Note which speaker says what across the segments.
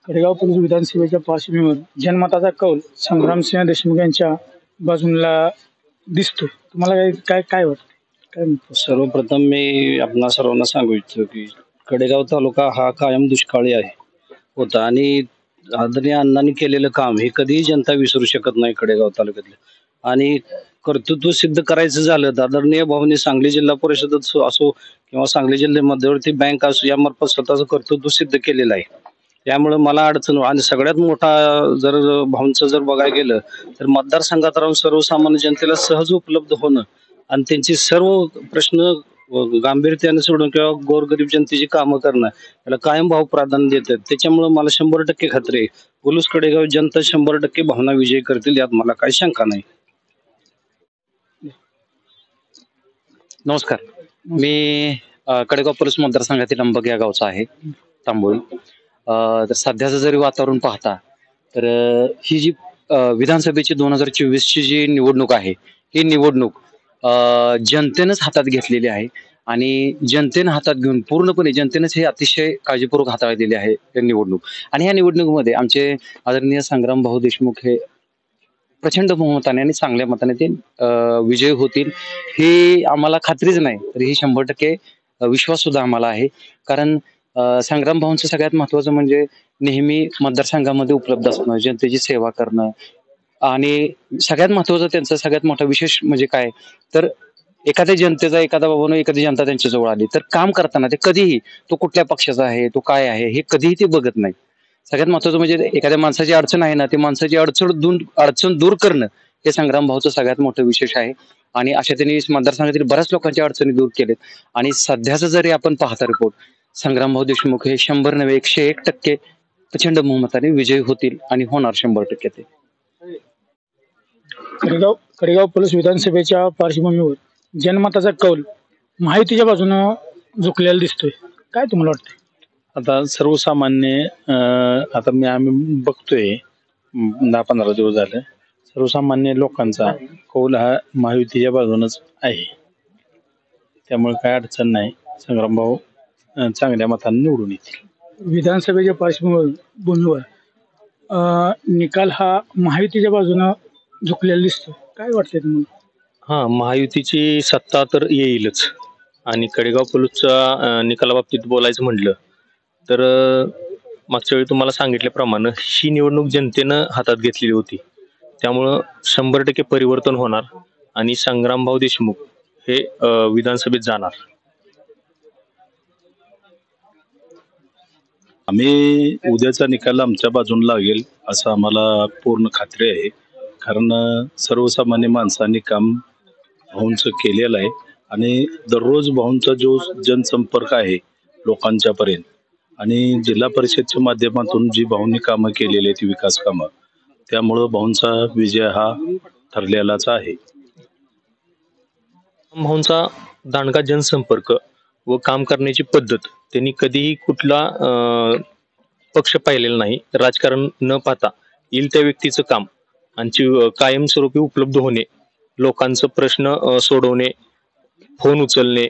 Speaker 1: Kadegaon police विधानसभेच्या पार्श्वभूमीवर जनमताचा कौल संग्रामसिंह देशमुख यांच्या बाजूला दिसतो. तुम्हाला काय काय काय वाटतं? काय म्हणतो?
Speaker 2: सर्वप्रथम मी आपणा सर्वांना सांगू इच्छितो की कडेगाव तालुका हा कायम दुष्काळी होता आणि आदरणीय अण्णांनी केलेलं काम हे कधीही जनता विसरू शकत नाही कडेगाव तालुक्यातलं. आणि कर्तृत्व सिद्ध करायचं झालं तर आदरणीय भाऊंनी सांगली जिल्हा परिषद असो किंवा सांगली जिल्हा मध्यवर्ती बँक असो यामार्फत स्वतःचं कर्तृत्व सिद्ध केलेलं आहे. त्यामुळे मला अडचण आणि सगळ्यात मोठा जर भाऊंचं जर बघायला गेलं तर मतदारसंघात राहून सर्वसामान्य जनतेला सहज उपलब्ध होणं आणि त्यांची सर्व प्रश्न गांभीर्याने सोडून किंवा गोरगरीब जनतेची कामं करणं याला कायम भाव प्राधान्य देतात. त्याच्यामुळे मला 100% खात्री आहे पोलीस कडेगाव जनता 100% भावना विजयी करतील, यात मला काही शंका नाही.
Speaker 3: नमस्कार, मी कडेगाव पोलीस मतदारसंघातील अंबग या गावचा आहे, तांबोळी. तर सध्याचं जरी वातावरण पाहता तर ही जी विधानसभेची 2024ची जी निवडणूक आहे ही निवडणूक जनतेनंच हातात घेतलेली आहे आणि जनतेनं हातात घेऊन पूर्णपणे जनतेनंच हे अतिशय काळजीपूर्वक हाताळलेली आहे निवडणूक. आणि ह्या निवडणुकीमध्ये आमचे आदरणीय संग्राम भाऊ देशमुख हे प्रचंड बहुमताने आणि चांगल्या मताने ते विजयी होतील ही आम्हाला खात्रीच नाही, तर ही 100% विश्वास सुद्धा आम्हाला आहे. कारण संग्राम भाऊंचं सगळ्यात महत्वाचं म्हणजे नेहमी मतदारसंघामध्ये उपलब्ध असणं, जनतेची सेवा करणं आणि सगळ्यात महत्वाचं त्यांचं सगळ्यात मोठा विशेष म्हणजे काय तर एखाद्या जनतेचा एखादा बाबांनो एखादी जनता त्यांच्या जवळ आली तर काम करताना ते कधीही तो कुठल्या पक्षाचा आहे तो काय आहे हे कधीही ते बघत नाही. सगळ्यात महत्वाचं म्हणजे एखाद्या माणसाची अडचण आहे ना, ते माणसाची अडचण दूर करणं हे संग्राम भाऊचं सगळ्यात मोठं विशेष आहे. आणि अशा त्यांनी मतदारसंघातील बऱ्याच लोकांच्या अडचणी दूर केलेत. आणि सध्याचं जरी आपण पाहता रिपोर्ट, संग्राम भाऊ देशमुख हे 100 नव्हे 101% प्रचंड बहुमताने विजयी होतील आणि होणार 100% ते.
Speaker 1: कडेगाव पोलीस विधानसभेच्या पार्श्वभूमीवर जनमताचा कौल महायुतीच्या बाजूनं झुकलेला दिसतोय. काय तुम्हाला वाटतं?
Speaker 4: आता सर्वसामान्य आता आम्ही बघतोय 10-15 दिवस झाले, सर्वसामान्य लोकांचा कौल हा महायुतीच्या बाजूनच आहे. त्यामुळे काय अडचण नाही, संग्रामभाऊ चांगल्या मताने निवडून येतील.
Speaker 1: विधानसभेच्या पार्श्वभूमीवर निकाल हा महायुतीच्या बाजूनं झुकलेला दिसतो. काय वाटतंय तुम्हाला?
Speaker 4: हा, महायुतीची सत्ता तर येईलच. आणि कडेगाव पोलीसच्या निकालाबाबतीत बोलायचं म्हटलं तर मागच्या वेळी तुम्हाला सांगितल्याप्रमाणे ही निवडणूक जनतेनं हातात घेतलेली होती. त्यामुळं 100% परिवर्तन होणार आणि संग्रामभाऊ देशमुख हे विधानसभेत जाणार.
Speaker 5: आम्ही उद्याचा निकाल आमच्या बाजून लागेल असं आम्हाला पूर्ण खात्री आहे. कारण सर्वसामान्य माणसांनी काम भाऊंचं केलेलं आहे आणि दररोज भाऊंचा जो जनसंपर्क आहे लोकांच्या पर्यंत आणि जिल्हा परिषदच्या माध्यमातून जी भाऊंनी कामं केलेली आहेत विकास कामं, त्यामुळं भाऊंचा विजय हा ठरलेलाच आहे.
Speaker 4: भाऊंचा दांडगा जनसंपर्क व काम करण्याची पद्धत, त्यांनी कधीही कुठला पक्ष पाहिलेला नाही. राजकारण न पाहता येईल त्या व्यक्तीचं काम आणि कायमस्वरूपी उपलब्ध होणे, लोकांचं प्रश्न सोडवणे, फोन उचलणे,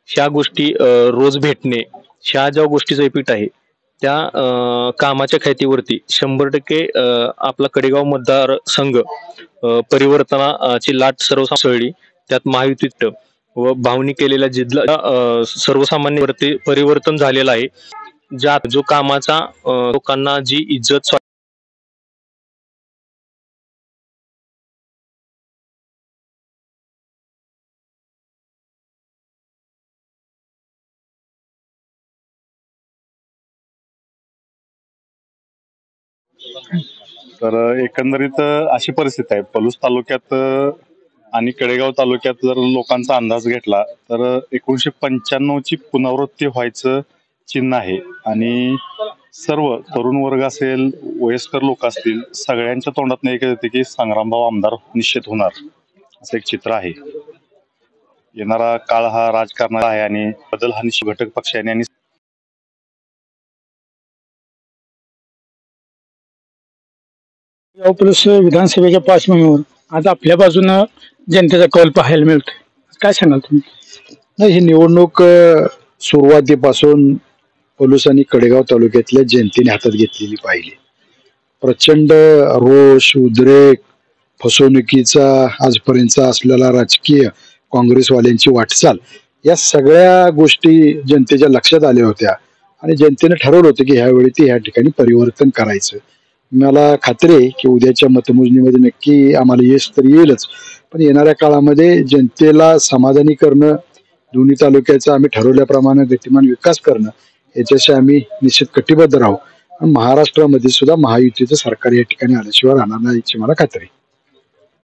Speaker 4: ह्या गोष्टी रोज भेटणे, ह्या ज्या गोष्टीचं रिपीट आहे त्या कामाच्या ख्यातीवरती 100% आपला कडेगाव मतदार संघ परिवर्तनाची लाट सर्वसामान्य त्यात महायुतीत व भावनी केलेल्या जिल्हा सर्वसामान्यवरती परिवर्तन झालेलं आहे. ज्यात जो कामाचा लोकांना जी इज्जत
Speaker 5: तर एकंदरीत अशी परिस्थिती आहे पलूस तालुक्यात आणि कडेगाव तालुक्यात. जर लोकांचा अंदाज घेतला तर 1995ची पुनरावृत्ती व्हायचं चिन्ह आहे आणि सर्व तरुण वर्ग असेल, वयस्कर लोक असतील, सगळ्यांच्या तोंडात एक येते की संग्रामभाऊ आमदार निश्चित होणार असं एक चित्र आहे. येणारा काळ हा राजकारणाचा आहे आणि बदल हा निश्चित घटक पक्षाने आणि
Speaker 1: पोलीस विधानसभेच्या पार्श्वभूमीवर आज आपल्या बाजूनं जनतेचा कौल पाहायला मिळतोय. काय सांगाल तुम्ही?
Speaker 6: नाही, ही निवडणूक सुरुवातीपासून पलूस आणि कडेगाव तालुक्यातल्या जनतेने हातात घेतलेली पाहिली. प्रचंड रोष, उद्रेक, फसवणुकीचा आजपर्यंतचा असलेला राजकीय काँग्रेसवाल्यांची वाटचाल, या सगळ्या गोष्टी जनतेच्या लक्षात आल्या होत्या आणि जनतेने ठरवलं होतं की ह्यावेळी ते ह्या ठिकाणी परिवर्तन करायचं. मला खात्री आहे की उद्याच्या मतमोजणीमध्ये नक्की आम्हाला यश तर येईलच, पण येणाऱ्या काळामध्ये जनतेला समाधानी करणं, दोन्ही तालुक्याचा आम्ही ठरवल्याप्रमाणे गतिमान विकास करणं, याच्याशी आम्ही निश्चित कटिबद्ध राहू आणि महाराष्ट्रामध्ये सुद्धा महायुतीचं सरकार या ठिकाणी आल्याशिवाय राहणार नाही याची मला खात्री आहे.